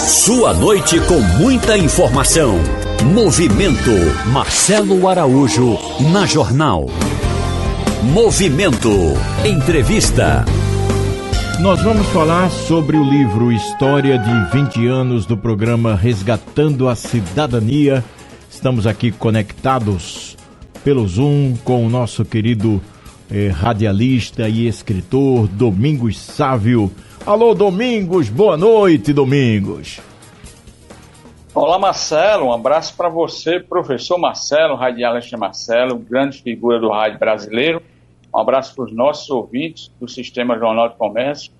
Sua noite com muita informação. Movimento Marcelo Araújo na Jornal. Movimento Entrevista. Nós vamos falar sobre o livro História de 20 anos do programa Resgatando a Cidadania. Estamos aqui conectados pelo Zoom com o nosso querido radialista e escritor Domingos Sávio. Alô, Domingos, boa noite, Domingos. Olá, Marcelo, um abraço para você, professor Marcelo, radialista Marcelo, grande figura do rádio brasileiro. Um abraço para os nossos ouvintes do Sistema Jornal de Comércio.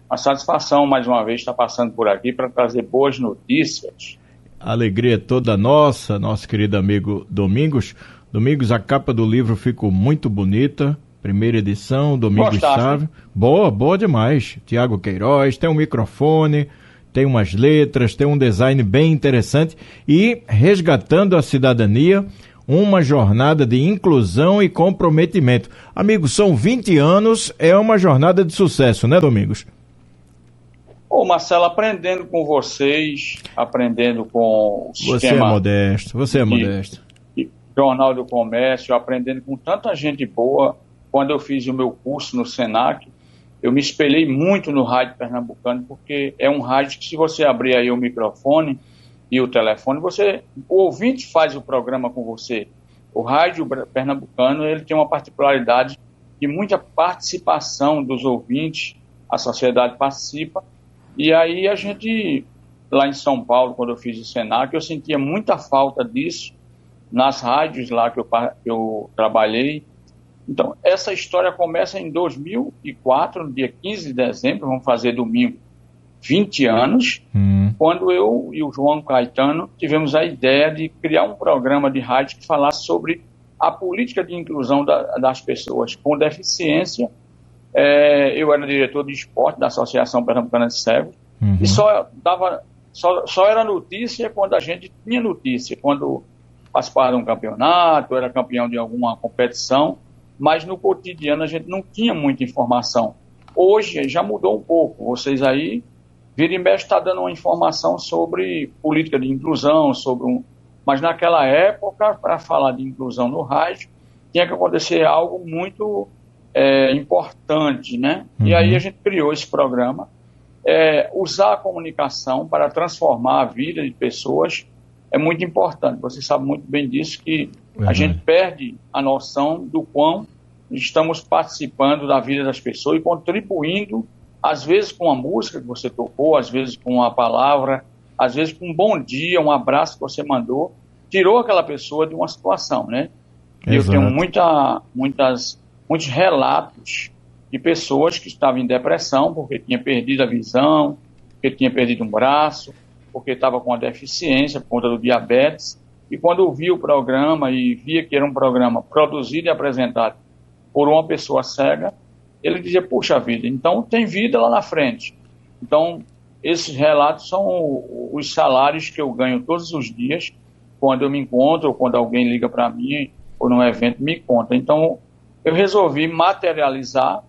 Uma satisfação, mais uma vez, estar passando por aqui para trazer boas notícias. A alegria é toda nossa, nosso querido amigo Domingos. Domingos, a capa do livro ficou muito bonita. Primeira edição, Domingos Sávio. Boa demais. Tiago Queiroz, tem um microfone, tem umas letras, tem um design bem interessante. E Resgatando a Cidadania, uma jornada de inclusão e comprometimento. Amigos, são 20 anos, é uma jornada de sucesso, né, Domingos? Ô, Marcelo, aprendendo com vocês, aprendendo com o sistema... Você é modesto. Jornal do Comércio, aprendendo com tanta gente boa. Quando eu fiz o meu curso no Senac, eu me espelhei muito no rádio pernambucano, porque é um rádio que, se você abrir aí o microfone e o telefone, o ouvinte faz o programa com você. O rádio pernambucano, ele tem uma particularidade de muita participação dos ouvintes, a sociedade participa, e aí a gente, lá em São Paulo, quando eu fiz o Senac, eu sentia muita falta disso nas rádios lá que eu trabalhei. Então, essa história começa em 2004, no dia 15 de dezembro, vamos fazer domingo 20 anos, quando eu e o João Caetano tivemos a ideia de criar um programa de rádio que falasse sobre a política de inclusão das pessoas com deficiência. Eu era diretor de esporte da Associação Pernambucana de Cegos, e só era notícia quando a gente tinha notícia, quando participava de um campeonato, era campeão de alguma competição, mas no cotidiano a gente não tinha muita informação. Hoje já mudou um pouco. Vocês aí, vira e mexe, está dando uma informação sobre política de inclusão, mas naquela época, para falar de inclusão no rádio, tinha que acontecer algo muito importante, né? E aí a gente criou esse programa. Usar a comunicação para transformar a vida de pessoas é muito importante. Você sabe muito bem disso, que a gente perde a noção do quão estamos participando da vida das pessoas e contribuindo, às vezes com a música que você tocou, às vezes com uma palavra, às vezes com um bom dia, um abraço que você mandou, tirou aquela pessoa de uma situação, né? E eu tenho muitos relatos de pessoas que estavam em depressão porque tinha perdido a visão, porque tinha perdido um braço, porque estava com uma deficiência por conta do diabetes. E quando eu vi o programa e via que era um programa produzido e apresentado por uma pessoa cega, ele dizia, puxa vida, então tem vida lá na frente. Então, esses relatos são os salários que eu ganho todos os dias, quando eu me encontro, ou quando alguém liga para mim, ou num evento me conta. Então, eu resolvi materializar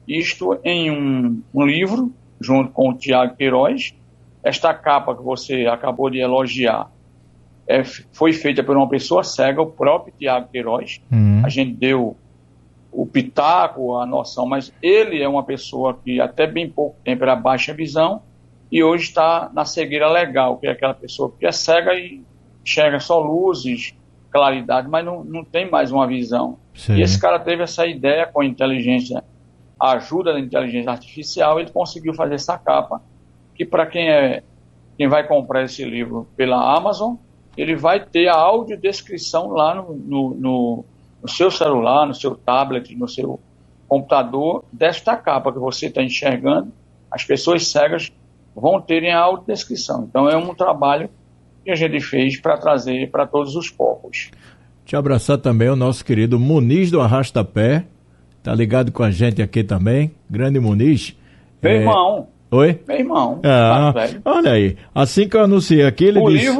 isto em um livro, junto com o Tiago Queiroz. Esta capa que você acabou de elogiar foi feita por uma pessoa cega, o próprio Tiago Queiroz. A gente deu o pitaco, a noção, mas ele é uma pessoa que até bem pouco tempo era baixa visão e hoje está na cegueira legal, que é aquela pessoa que é cega e enxerga só luzes, claridade, mas não tem mais uma visão. Sim. E esse cara teve essa ideia com a ajuda da inteligência artificial, ele conseguiu fazer essa capa, que para quem vai comprar esse livro pela Amazon, ele vai ter a audiodescrição lá no seu celular, no seu tablet, no seu computador, desta capa que você está enxergando. As pessoas cegas vão terem a audiodescrição. Então é um trabalho que a gente fez para trazer para todos os povos. Te abraçar também o nosso querido Muniz do Arrastapé, tá ligado com a gente aqui também, grande Muniz. Meu irmão. Oi? Meu irmão. Olha aí, assim que eu anunciei aqui, ele disse... O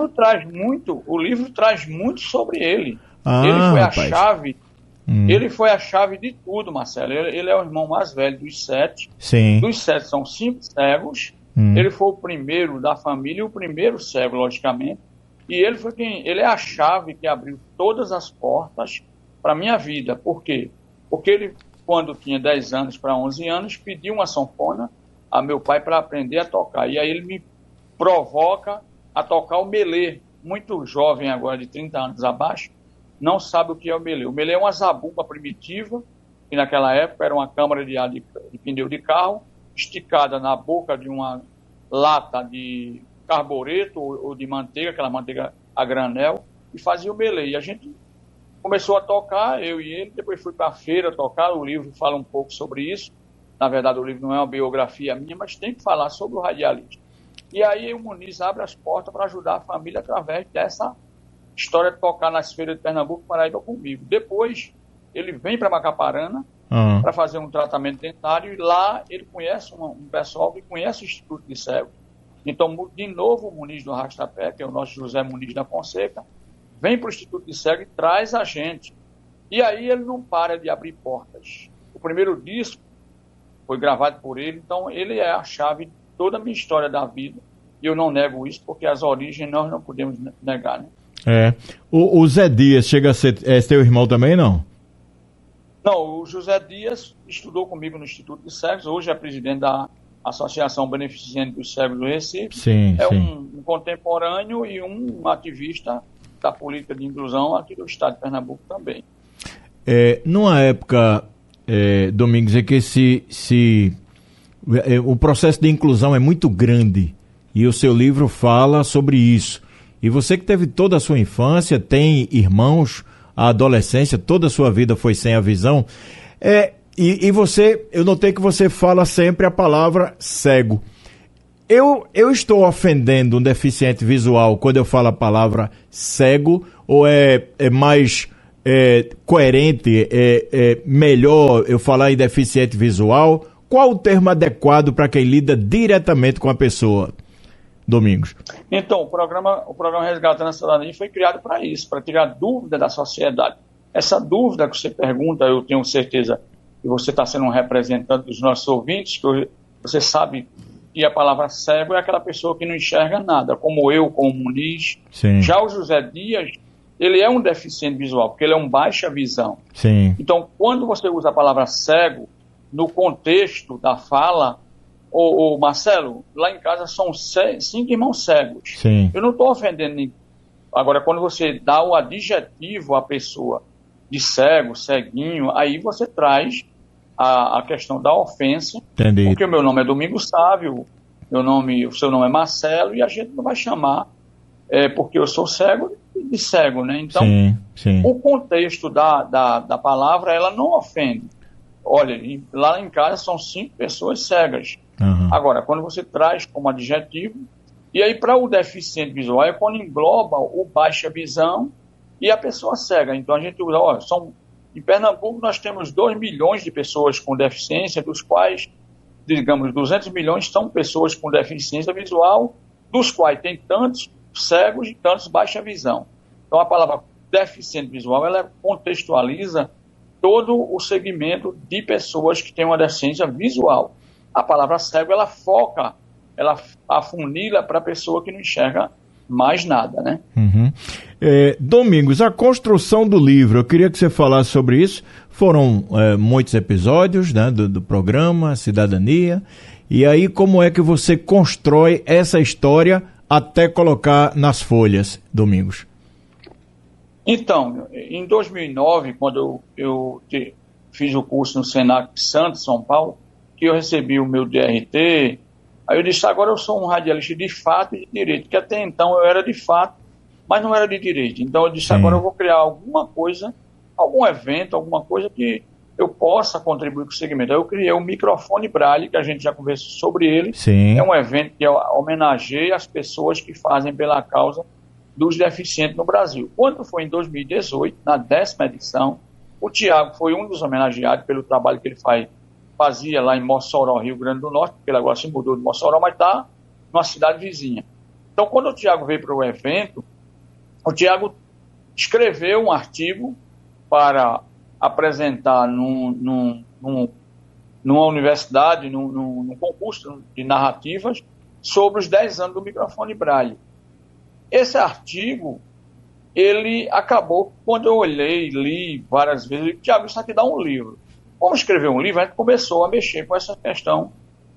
livro traz muito sobre ele. Ele foi a chave de tudo, Marcelo. Ele é o irmão mais velho dos 7. Sim. Dos 7 são 5 cegos Ele foi o primeiro da família e o primeiro cego, logicamente. E ele é a chave que abriu todas as portas para a minha vida. Por quê? Porque ele, quando tinha 10 anos para 11 anos, pediu uma sanfona a meu pai para aprender a tocar. E aí ele me provoca a tocar o melê. Muito jovem agora, de 30 anos abaixo, não sabe o que é o melê. O melê é uma zabumba primitiva, que naquela época era uma câmara de ar de pneu de carro, esticada na boca de uma lata de carbureto ou de manteiga, aquela manteiga a granel, e fazia o melê. E a gente começou a tocar, eu e ele, depois fui para a feira tocar, o livro fala um pouco sobre isso. Na verdade, o livro não é uma biografia minha, mas tem que falar sobre o radialista. E aí o Muniz abre as portas para ajudar a família através dessa história de tocar nas feiras de Pernambuco, Paraíba comigo. Depois, ele vem para Macaparana para fazer um tratamento dentário e lá ele conhece um pessoal que conhece o Instituto de Cegos. Então, de novo, o Muniz do Arrastapé, que é o nosso José Muniz da Fonseca, vem para o Instituto de Cegos e traz a gente. E aí ele não para de abrir portas. O primeiro disco foi gravado por ele, então ele é a chave de toda a minha história da vida. E eu não nego isso, porque as origens nós não podemos negar, né? O Zé Dias chega a ser teu irmão também, não? Não, o José Dias estudou comigo no Instituto de Cegos, hoje é presidente da Associação Beneficente dos Cegos do Recife. Sim. Um contemporâneo e um ativista da política de inclusão aqui do estado de Pernambuco também. Numa época, Domingos, é que o processo de inclusão é muito grande e o seu livro fala sobre isso. E você que teve toda a sua infância, tem irmãos, a adolescência, toda a sua vida foi sem a visão. E você, eu notei que você fala sempre a palavra cego. Eu estou ofendendo um deficiente visual quando eu falo a palavra cego, ou é mais coerente, melhor eu falar em deficiente visual? Qual o termo adequado para quem lida diretamente com a pessoa, Domingos? Então, o programa Resgatando a Cidadania foi criado para isso, para tirar dúvida da sociedade. Essa dúvida que você pergunta, eu tenho certeza que você está sendo um representante dos nossos ouvintes, que você sabe que a palavra cego é aquela pessoa que não enxerga nada, como eu, como o Muniz. Sim. Já o José Dias, ele é um deficiente visual, porque ele é um baixa visão. Sim. Então, quando você usa a palavra cego, no contexto da fala, Marcelo, lá em casa são 5 irmãos cegos. Sim. Eu não estou ofendendo ninguém. Agora, quando você dá o adjetivo à pessoa de cego, ceguinho, aí você traz a questão da ofensa. Entendi. Porque o meu nome é Domingos Sávio, o seu nome é Marcelo, e a gente não vai chamar, porque eu sou cego, de cego, né? Então, sim. O contexto da palavra, ela não ofende. Olha, lá em casa são 5 pessoas cegas. Uhum. Agora, quando você traz como adjetivo, e aí para o deficiente visual é quando engloba o baixa visão e a pessoa cega. Então a gente usa, em Pernambuco nós temos 2 milhões de pessoas com deficiência, dos quais, digamos, 200 milhões são pessoas com deficiência visual, dos quais tem tantos cegos e tantos baixa visão. Então a palavra deficiente visual, ela contextualiza todo o segmento de pessoas que têm uma deficiência visual. A palavra cego, ela foca, ela afunila para a pessoa que não enxerga mais nada, né? Uhum. Domingos, a construção do livro, eu queria que você falasse sobre isso. Foram muitos episódios, né, do programa Cidadania. E aí, como é que você constrói essa história até colocar nas folhas, Domingos? Então, em 2009, quando eu fiz o curso no Senac Santos, São Paulo, que eu recebi o meu DRT, aí eu disse, agora eu sou um radialista de fato e de direito, que até então eu era de fato, mas não era de direito. Então eu disse, agora eu vou criar alguma coisa, algum evento, alguma coisa que eu possa contribuir com o segmento. Aí eu criei o Microfone Braille, que a gente já conversou sobre ele. Sim. É um evento que homenageia as pessoas que fazem pela causa dos deficientes no Brasil. Quando foi em 2018, na 10ª edição, o Tiago foi um dos homenageados pelo trabalho que ele fazia lá em Mossoró, Rio Grande do Norte, porque ele agora se mudou de Mossoró, mas está numa cidade vizinha. Então, quando o Tiago veio para o evento, o Tiago escreveu um artigo para apresentar numa universidade, num concurso de narrativas, sobre os 10 anos do microfone Braille. Esse artigo, ele acabou, quando eu olhei, li várias vezes, eu disse, Tiago, isso aqui dá um livro. Como escrever um livro, a gente começou a mexer com essa questão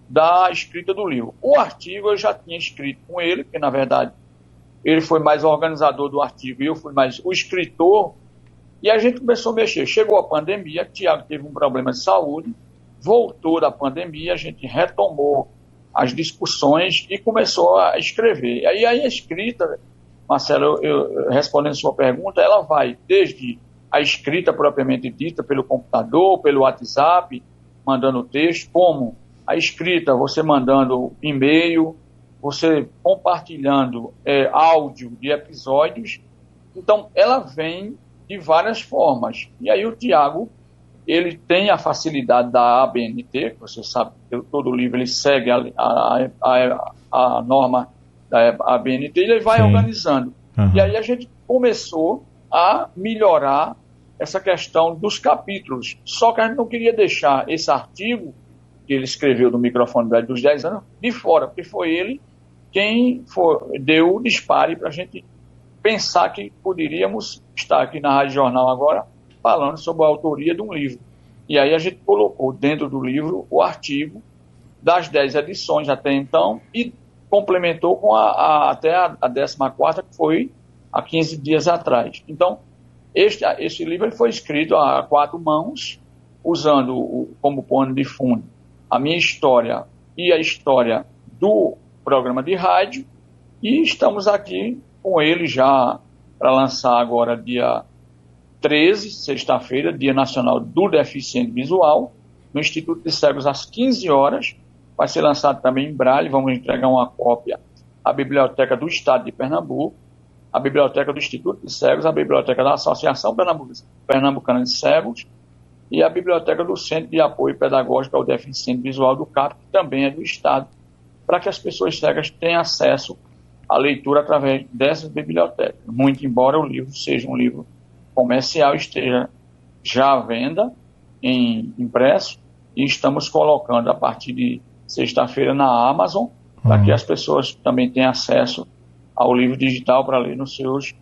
da escrita do livro. O artigo eu já tinha escrito com ele, porque na verdade ele foi mais organizador do artigo e eu fui mais o escritor, e a gente começou a mexer. Chegou a pandemia, Tiago teve um problema de saúde, voltou da pandemia, a gente retomou as discussões e começou a escrever. Aí a escrita, Marcelo, eu respondendo a sua pergunta, ela vai desde a escrita propriamente dita pelo computador, pelo WhatsApp, mandando texto, como a escrita, você mandando e-mail, você compartilhando áudio de episódios. Então, ela vem de várias formas. E aí o Tiago, ele tem a facilidade da ABNT, você sabe que todo livro ele segue a norma da ABNT, ele vai organizando. Uhum. E aí a gente começou a melhorar essa questão dos capítulos. Só que a gente não queria deixar esse artigo que ele escreveu no microfone dos 10 anos de fora, porque foi ele quem deu o dispare para a gente pensar que poderíamos estar aqui na Rádio Jornal agora falando sobre a autoria de um livro. E aí a gente colocou dentro do livro o artigo das 10 edições até então e complementou com até a 14ª, que foi há 15 dias atrás. Então, esse livro ele foi escrito a 4 mãos, usando como pano de fundo a minha história e a história do programa de rádio, e estamos aqui com ele já para lançar agora dia 13, sexta-feira, Dia Nacional do Deficiente Visual, no Instituto de Cegos às 15 horas, vai ser lançado também em Braille, vamos entregar uma cópia à Biblioteca do Estado de Pernambuco, a Biblioteca do Instituto de Cegos, a Biblioteca da Associação Pernambucana de Cegos e a Biblioteca do Centro de Apoio Pedagógico ao Deficiente Visual do CAP, que também é do Estado, para que as pessoas cegas tenham acesso à leitura através dessas bibliotecas. Muito embora o livro seja um livro comercial, esteja já à venda em impresso, e estamos colocando a partir de sexta-feira na Amazon, para que as pessoas também tenham acesso ao livro digital para ler nos seus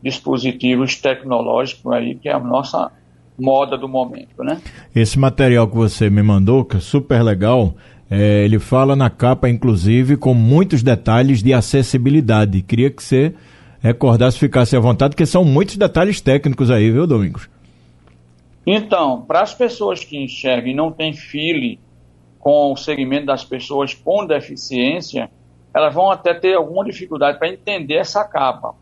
dispositivos tecnológicos aí, que é a nossa moda do momento, né? Esse material que você me mandou, que é super legal, ele fala na capa, inclusive, com muitos detalhes de acessibilidade. Queria que você recordasse, ficasse à vontade, porque são muitos detalhes técnicos aí, viu, Domingos? Então, para as pessoas que enxergam e não têm file com o segmento das pessoas com deficiência, elas vão até ter alguma dificuldade para entender essa capa.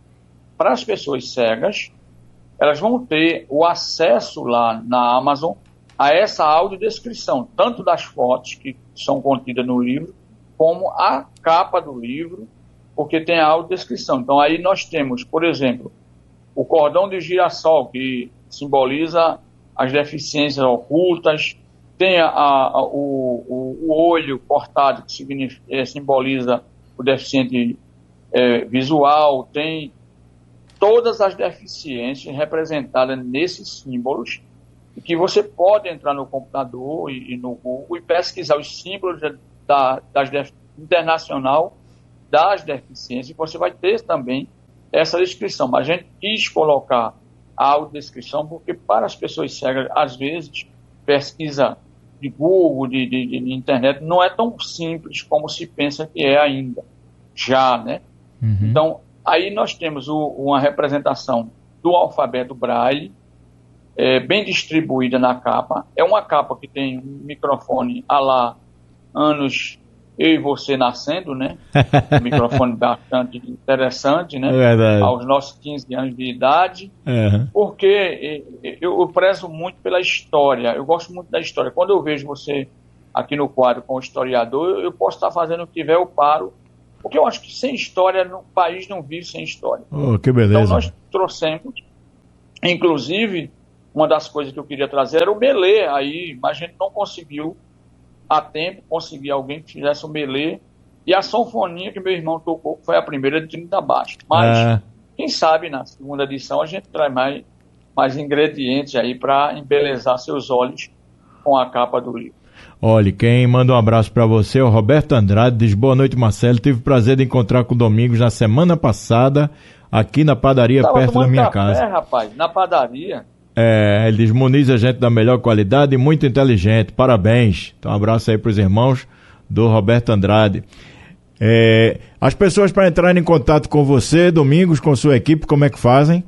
Para as pessoas cegas, elas vão ter o acesso lá na Amazon a essa audiodescrição, tanto das fotos que são contidas no livro, como a capa do livro, porque tem a audiodescrição. Então aí nós temos, por exemplo, o cordão de girassol, que simboliza as deficiências ocultas, tem o olho cortado, que simboliza o deficiente visual, tem todas as deficiências representadas nesses símbolos, que você pode entrar no computador e no Google e pesquisar os símbolos internacional das deficiências, e você vai ter também essa descrição. Mas a gente quis colocar a audiodescrição porque para as pessoas cegas, às vezes, pesquisa de Google, de internet, não é tão simples como se pensa que é ainda, já, né? Uhum. Então, aí nós temos uma representação do alfabeto Braille, bem distribuída na capa. É uma capa que tem um microfone à lá anos eu e você nascendo, né? Um microfone bastante interessante, né? É aos nossos 15 anos de idade, porque eu prezo muito pela história, eu gosto muito da história. Quando eu vejo você aqui no quadro com o historiador, eu posso estar fazendo o que tiver, eu paro, porque eu acho que sem história, o país não vive sem história. Oh, que beleza. Então nós trouxemos, inclusive, uma das coisas que eu queria trazer era o melê aí, mas a gente não conseguiu a tempo conseguir alguém que fizesse o melê, e a sanfoninha que meu irmão tocou foi a primeira de 30 baixo. Mas, quem sabe, na segunda edição a gente traz mais ingredientes aí para embelezar seus olhos com a capa do livro. Olha, quem manda um abraço para você é o Roberto Andrade, diz boa noite, Marcelo. Tive o prazer de encontrar com o Domingos na semana passada, aqui na padaria perto da minha casa. Rapaz, na padaria. Ele diz, Muniz é gente da melhor qualidade e muito inteligente, parabéns. Então um abraço aí para os irmãos do Roberto Andrade. As pessoas para entrarem em contato com você, Domingos, com sua equipe, como é que fazem?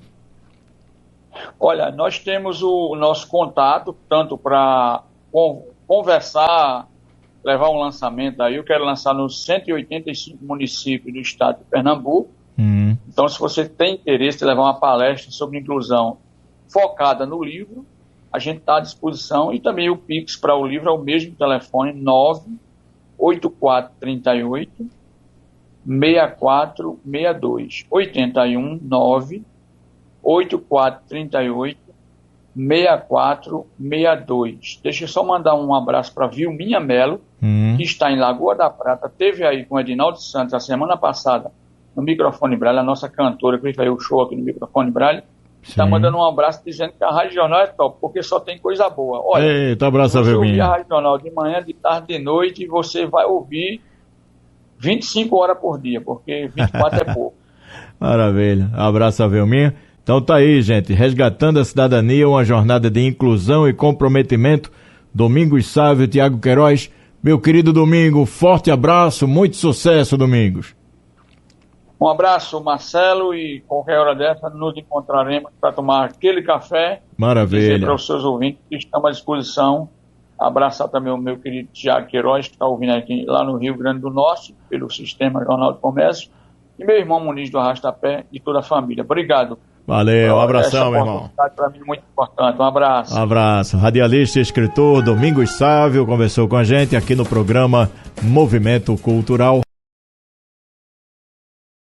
Olha, nós temos o nosso contato, tanto para conversar, levar um lançamento aí. Eu quero lançar nos 185 municípios do estado de Pernambuco. Então, se você tem interesse de levar uma palestra sobre inclusão focada no livro, a gente está à disposição. E também o Pix para o livro é o mesmo telefone, 98438 6462 81 98438 6462. Deixa eu só mandar um abraço para Vilminha Melo, que está em Lagoa da Prata. Teve aí com o Edinaldo Santos a semana passada no Microfone Braille, a nossa cantora que fez o show aqui no Microfone Braille. Está mandando um abraço dizendo que a Rádio Jornal é top, porque só tem coisa boa. Olha, eita, abraço a Vilminha. Você ouvir a Rádio Jornal de manhã, de tarde, de noite, e você vai ouvir 25 horas por dia, porque 24 é pouco. Maravilha. Abraço a Vilminha. Então tá aí, gente, resgatando a cidadania, uma jornada de inclusão e comprometimento. Domingos Sávio, Tiago Queiroz, meu querido Domingo, forte abraço, muito sucesso, Domingos. Um abraço, Marcelo, e qualquer hora dessa nos encontraremos para tomar aquele café. Maravilha. Dizer para os seus ouvintes que estamos à disposição. Abraçar também o meu querido Tiago Queiroz, que está ouvindo aqui lá no Rio Grande do Norte, pelo Sistema Jornal de Comércio, e meu irmão Muniz do Arrastapé e toda a família. Obrigado. Valeu, um abração, meu irmão. Para mim muito importante, um abraço. Um abraço. Radialista e escritor Domingos Sávio conversou com a gente aqui no programa Movimento Cultural.